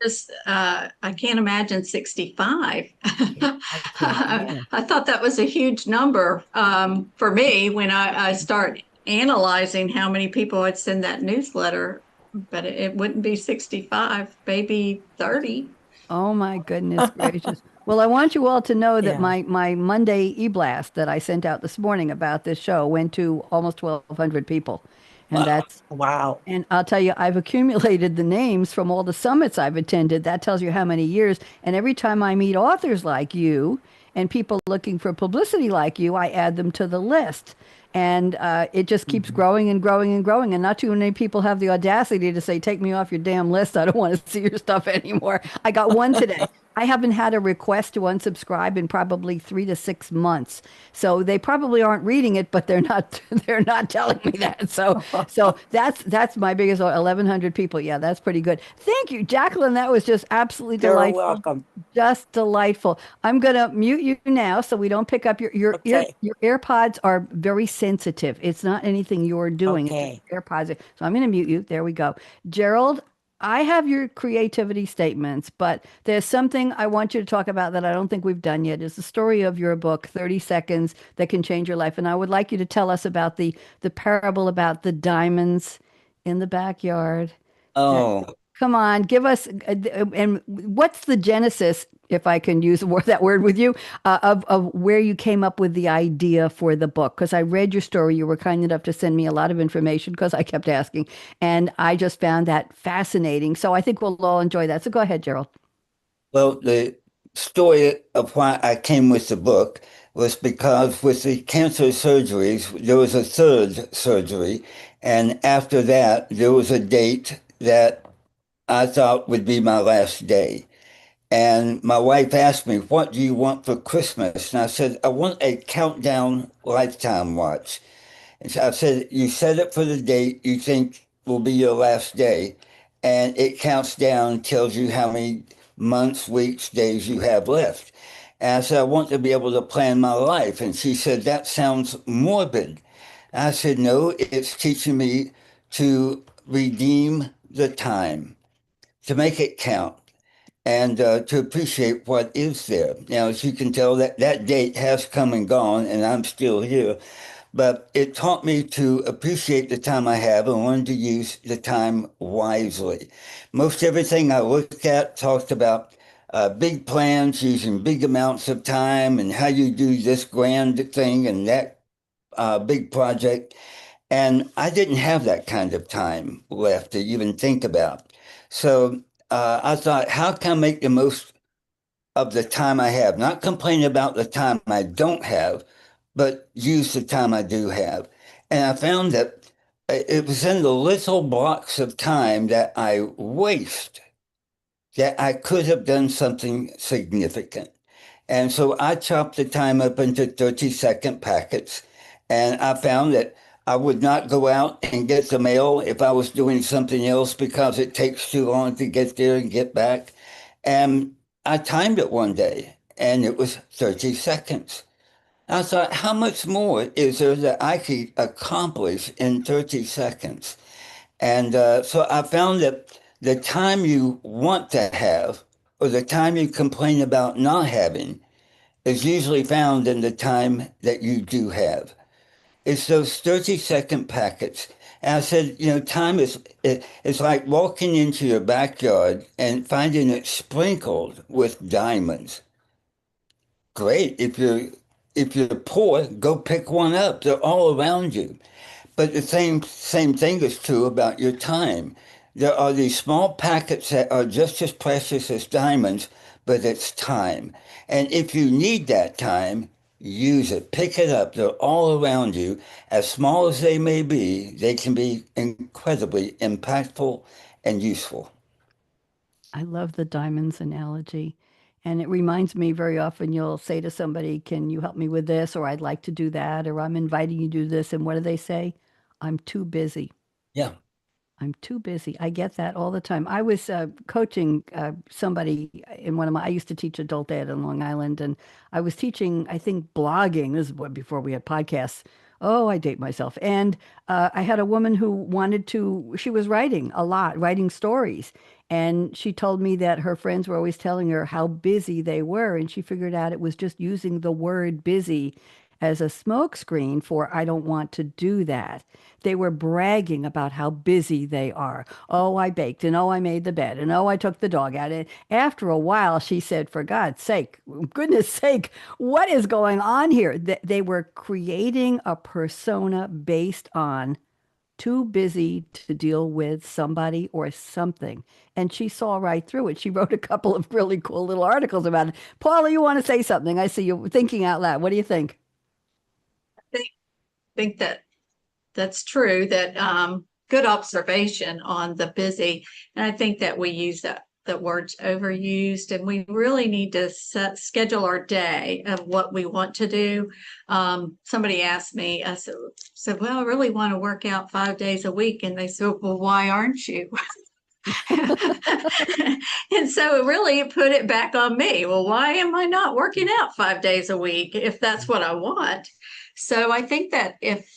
Just, I can't imagine 65. I can't either. I thought that was a huge number for me when I start analyzing how many people I'd send that newsletter, but it wouldn't be 65, maybe 30. Oh my goodness gracious. Well, I want you all to know that Yeah. my Monday e-blast that I sent out this morning about this show went to almost 1,200 people. And Wow. that's Wow. And I'll tell you, I've accumulated the names from all the summits I've attended. That tells you how many years. And every time I meet authors like you and people looking for publicity like you, I add them to the list. And it just keeps growing and growing and growing. And not too many people have the audacity to say, take me off your damn list. I don't want to see your stuff anymore. I got one today. I haven't had a request to unsubscribe in probably 3 to 6 months. So they probably aren't reading it, but they're not telling me that. So that's my biggest 1,100 people. Yeah, that's pretty good. Thank you, Jacqueline. That was just absolutely You're delightful. welcome. Just delightful. I'm gonna mute you now so we don't pick up Okay. your AirPods are very sensitive. It's not anything you're doing. It's Okay. just AirPods. So I'm gonna mute you. There we go. Gerald, I have your creativity statements, but there's something I want you to talk about that I don't think we've done yet. It's the story of your book, 30 Seconds That Can Change Your Life. And I would like you to tell us about the parable about the diamonds in the backyard. Oh, Come on, give us, and what's the genesis, if I can use that word with you, of where you came up with the idea for the book? Because I read your story. You were kind enough to send me a lot of information because I kept asking, and I just found that fascinating. So I think we'll all enjoy that. So go ahead, Gerald. well, the story of why I came with the book was because with the cancer surgeries, there was a third surgery. And after that, there was a date that I thought would be my last day. And my wife asked me, what do you want for Christmas? And I said, I want a countdown lifetime watch. And so I said, you set it for the date you think will be your last day, and it counts down, tells you how many months, weeks, days you have left. And I said, I want to be able to plan my life. And she said, that sounds morbid. And I said, no, it's teaching me to redeem the time, to make it count, and to appreciate what is there. Now, as you can tell, that date has come and gone, and I'm still here. But it taught me to appreciate the time I have and learn to use the time wisely. Most everything I looked at talked about big plans, using big amounts of time, and how you do this grand thing and that big project. And I didn't have that kind of time left to even think about. So I thought, how can I make the most of the time I have? Not complain about the time I don't have, but use the time I do have. And I found that it was in the little blocks of time that I waste that I could have done something significant. And so I chopped the time up into 30-second packets. And I found that I would not go out and get the mail if I was doing something else because it takes too long to get there and get back. And I timed it one day and it was 30 seconds. I thought, how much more is there that I could accomplish in 30 seconds? And so I found that the time you want to have or the time you complain about not having is usually found in the time that you do have. It's those 30-second packets. And I said, time it's like walking into your backyard and finding it sprinkled with diamonds. Great. If you're poor, go pick one up. They're all around you. But the same thing is true about your time. There are these small packets that are just as precious as diamonds, but it's time. And if you need that time, use it. Pick it up. They're all around you. As small as they may be, they can be incredibly impactful and useful. I love the diamonds analogy. And it reminds me very often you'll say to somebody, can you help me with this? Or I'd like to do that. Or I'm inviting you to do this. And what do they say? I'm too busy. Yeah. I'm too busy. I get that all the time. I was coaching somebody in I used to teach adult ed in Long Island, and I was teaching, I think, blogging. This is before we had podcasts. Oh, I date myself. And I had a woman who she was writing a lot, writing stories. And she told me that her friends were always telling her how busy they were. And she figured out it was just using the word busy as a smokescreen for, I don't want to do that. They were bragging about how busy they are. Oh, I baked, and oh, I made the bed, and oh, I took the dog out. And after a while, she said, for God's sake, goodness sake, what is going on here? They were creating a persona based on too busy to deal with somebody or something. And she saw right through it. She wrote a couple of really cool little articles about it. Paula, you want to say something? I see you thinking out loud. What do you think? Think that that's true, that good observation on the busy. And I think that we use that word's overused, and we really need to schedule our day of what we want to do. Somebody asked me, I said, well, I really want to work out 5 days a week. And they said, well, why aren't you? And so really put it back on me. Well, why am I not working out 5 days a week if that's what I want? So I think that if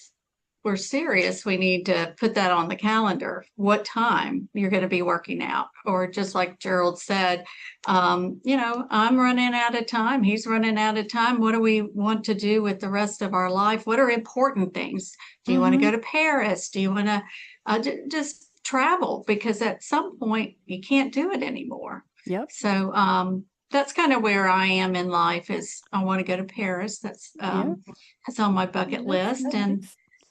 we're serious, we need to put that on the calendar, what time you're going to be working out. Or just like Gerald said, I'm running out of time. He's running out of time. What do we want to do with the rest of our life? What are important things? Do you want to go to Paris? Do you want to just travel? Because at some point you can't do it anymore. Yep. So that's kind of where I am in life, is I want to go to Paris. That's on my bucket list, and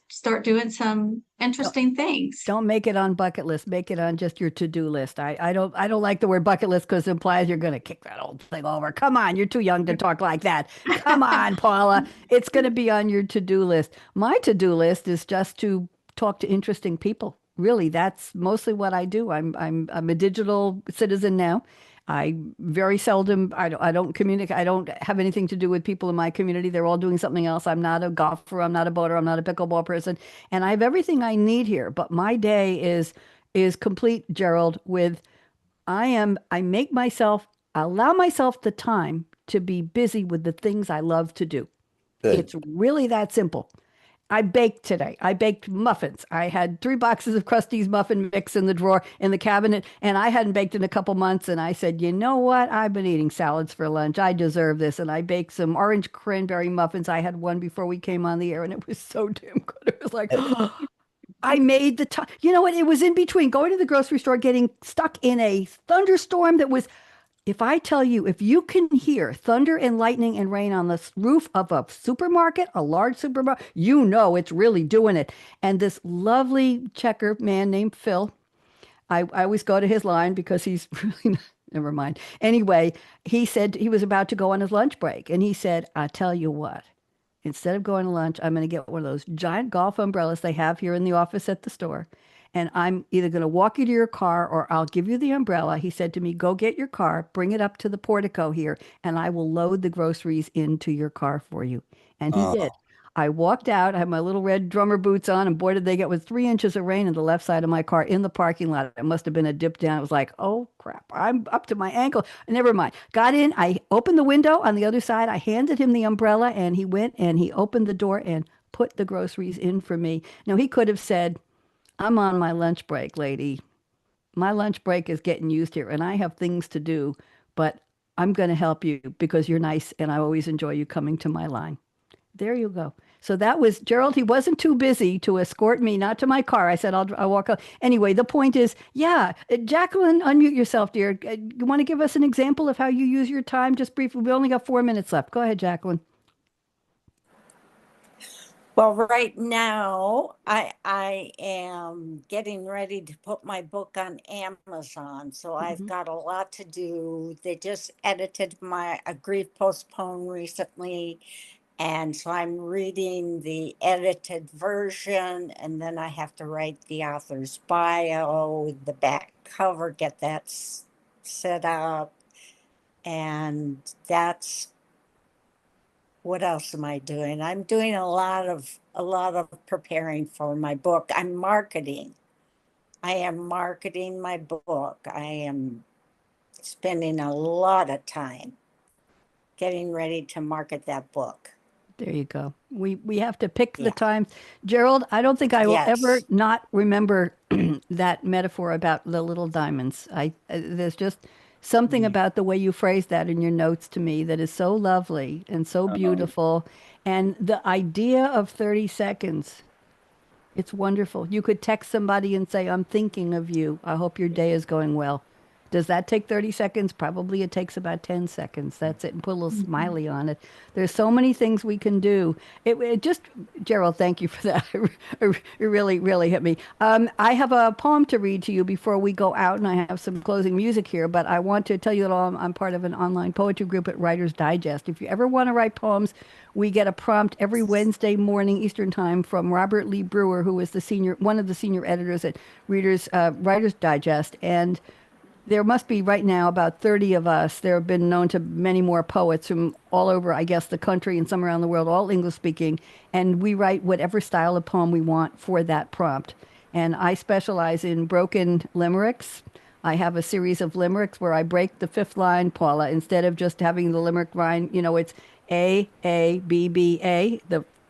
start doing some interesting things. Don't make it on bucket list. Make it on just your to-do list. I don't like the word bucket list because it implies you're going to kick that old thing over. Come on, you're too young to talk like that. Come on, Paula. It's going to be on your to-do list. My to-do list is just to talk to interesting people. Really, that's mostly what I do. I'm a digital citizen now. I very seldom, I don't communicate. I don't have anything to do with people in my community. They're all doing something else. I'm not a golfer. I'm not a boater. I'm not a pickleball person. And I have everything I need here. But my day is complete, Gerald, with I allow myself the time to be busy with the things I love to do. Good. It's really that simple. I baked today. I baked muffins. I had 3 boxes of Krusty's muffin mix in the drawer in the cabinet, and I hadn't baked in a couple months. And I said, you know what? I've been eating salads for lunch. I deserve this. And I baked some orange cranberry muffins. I had one before we came on the air, and it was so damn good. It was like, I made the time. You know what? It was in between going to the grocery store, getting stuck in a thunderstorm that was. If I tell you, if you can hear thunder and lightning and rain on the roof of a supermarket, a large supermarket, you know it's really doing it. And this lovely checker man named Phil, I always go to his line because he's really, never mind. Anyway, he said he was about to go on his lunch break. And he said, I tell you what, instead of going to lunch, I'm going to get one of those giant golf umbrellas they have here in the office at the store. And I'm either going to walk you to your car or I'll give you the umbrella. He said to me, go get your car, bring it up to the portico here, and I will load the groceries into your car for you. And he did. I walked out, I had my little red drummer boots on, and boy, did they get with 3 inches of rain in the left side of my car in the parking lot. It must have been a dip down. It was like, oh, crap, I'm up to my ankle. Never mind. Got in, I opened the window on the other side. I handed him the umbrella, and he went and he opened the door and put the groceries in for me. Now, he could have said, I'm on my lunch break, lady. My lunch break is getting used here, and I have things to do. but I'm going to help you because you're nice and I always enjoy you coming to my line. There you go. So that was Gerald. He wasn't too busy to escort me, not to my car. I said, I'll walk up. Anyway, the point is, yeah, Jacqueline, unmute yourself, dear. You want to give us an example of how you use your time just briefly? We only got 4 minutes left. Go ahead, Jacqueline. Well, right now I am getting ready to put my book on Amazon, so I've got a lot to do. They just edited my A Grief Postponed recently, and so I'm reading the edited version, and then I have to write the author's bio, the back cover, get that set up, and that's what else am I doing? I'm doing a lot of preparing for my book. I'm marketing. I am marketing my book. I am spending a lot of time getting ready to market that book. There you go. We have to pick the Yeah. time. Gerald, I don't think I will ever Yes. not remember that metaphor about the little diamonds. There's just something about the way you phrase that in your notes to me that is so lovely and so beautiful. And the idea of 30 seconds, it's wonderful. You could text somebody and say, I'm thinking of you. I hope your day is going well. Does that take 30 seconds? Probably it takes about 10 seconds. That's it. And put a little smiley on it. There's so many things we can do. It just, Gerald, thank you for that. It really, really hit me. I have a poem to read to you before we go out, and I have some closing music here, but I want to tell you that I'm part of an online poetry group at Writer's Digest. If you ever want to write poems, we get a prompt every Wednesday morning Eastern Time from Robert Lee Brewer, who is one of the senior editors at Writer's Digest. And there must be right now about 30 of us. There have been known to many more poets from all over, I guess, the country and some around the world, all English speaking. And we write whatever style of poem we want for that prompt. And I specialize in broken limericks. I have a series of limericks where I break the fifth line, Paula. Instead of just having the limerick line, it's A, B, B, A.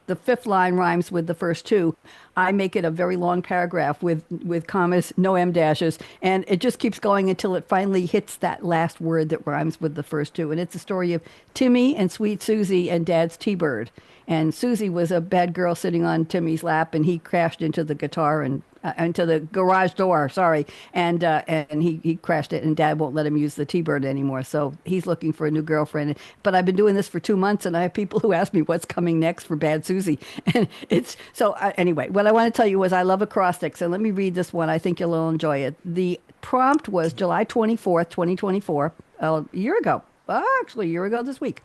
The fifth line rhymes with the first two. I make it a very long paragraph with commas, no em dashes, and it just keeps going until it finally hits that last word that rhymes with the first two. And it's a story of Timmy and Sweet Susie and Dad's T-Bird. And Susie was a bad girl sitting on Timmy's lap, and he crashed into the guitar and into the garage door. Sorry, and he crashed it, and Dad won't let him use the T-Bird anymore. So he's looking for a new girlfriend. But I've been doing this for 2 months, and I have people who ask me what's coming next for Bad Susie. And it's so anyway. What I want to tell you was I love acrostics, and let me read this one. I think you'll enjoy it. The prompt was July 24th, 2024, a year ago. Actually, a year ago this week.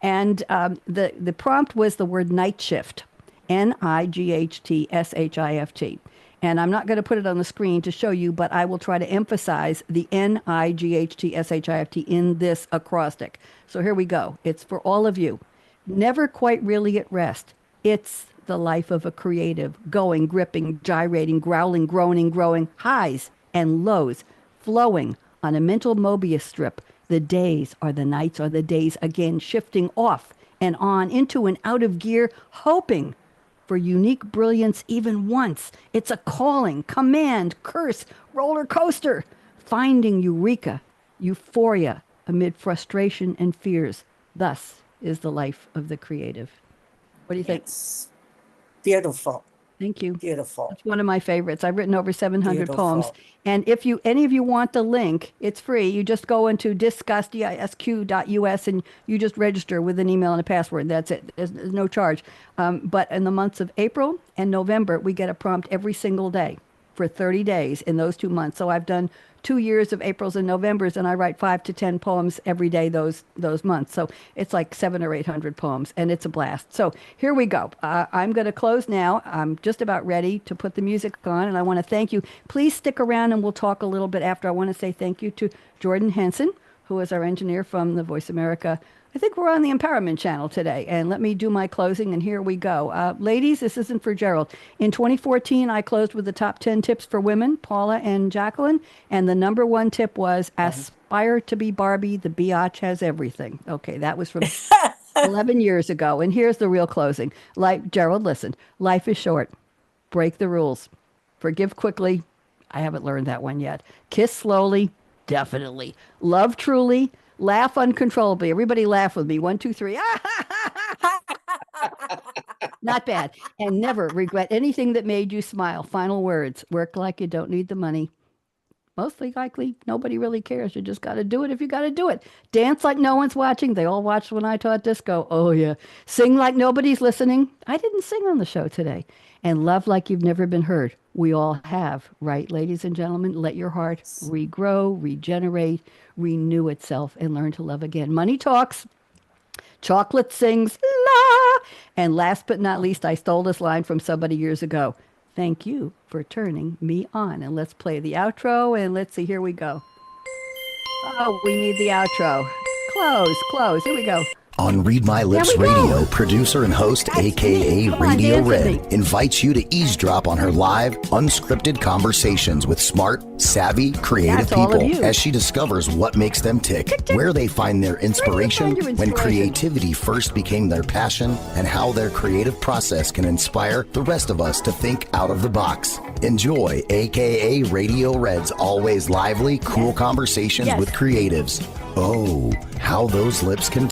And the prompt was the word night shift, NIGHTSHIFT. And I'm not going to put it on the screen to show you, but I will try to emphasize the NIGHTSHIFT in this acrostic. So here we go. It's for all of you. Never quite really at rest. It's the life of a creative, going, gripping, gyrating, growling, groaning, growing, highs and lows, flowing on a mental Mobius strip. The days are the nights are the days again, shifting off and on into and out of gear, hoping for unique brilliance even once. It's a calling, command, curse, roller coaster, finding eureka, euphoria amid frustration and fears. Thus is the life of the creative. What do you think? It's beautiful. Thank you. Beautiful. It's one of my favorites. I've written over 700 poems. Beautiful. And if any of you want the link, it's free. You just go into discuss.us and you just register with an email and a password. That's it. There's no charge. But in the months of April and November, we get a prompt every single day for 30 days in those 2 months. So I've done 2 years of Aprils and Novembers, and I write 5 to 10 poems every day those months. So it's like 700 or 800 poems, and it's a blast. So here we go. I'm going to close now. I'm just about ready to put the music on, and I want to thank you. Please stick around, and we'll talk a little bit after. I want to say thank you to Jordan Henson, who is our engineer from the Voice America. I think we're on the Empowerment Channel today. And let me do my closing, and here we go. Ladies, this isn't for Gerald. In 2014, I closed with the top 10 tips for women, Paula and Jacqueline. And the number one tip was aspire to be Barbie. The biatch has everything. Okay, that was from 11 years ago. And here's the real closing. Gerald, listen, life is short. Break the rules. Forgive quickly. I haven't learned that one yet. Kiss slowly. Definitely. Love truly. Laugh uncontrollably. Everybody laugh with me. 1, 2, 3. Not bad. And never regret anything that made you smile. Final words. Work like you don't need the money. Mostly likely, nobody really cares. You just got to do it if you got to do it. Dance like no one's watching. They all watched when I taught disco. Oh, yeah. Sing like nobody's listening. I didn't sing on the show today. And love like you've never been heard. We all have, right, ladies and gentlemen? Let your heart regrow, regenerate, renew itself, and learn to love again. Money talks. Chocolate sings, la. And last but not least, I stole this line from somebody years ago. Thank you for turning me on. And let's play the outro. And let's see, here we go. Oh, we need the outro. Close. Here we go. On Read My Lips Radio, producer and host, a.k.a. Radio Red, invites you to eavesdrop on her live, unscripted conversations with smart, savvy, creative people as she discovers what makes them tick, where they find their inspiration, when creativity first became their passion, and how their creative process can inspire the rest of us to think out of the box. Enjoy a.k.a. Radio Red's always lively, cool conversations with creatives. Oh, how those lips can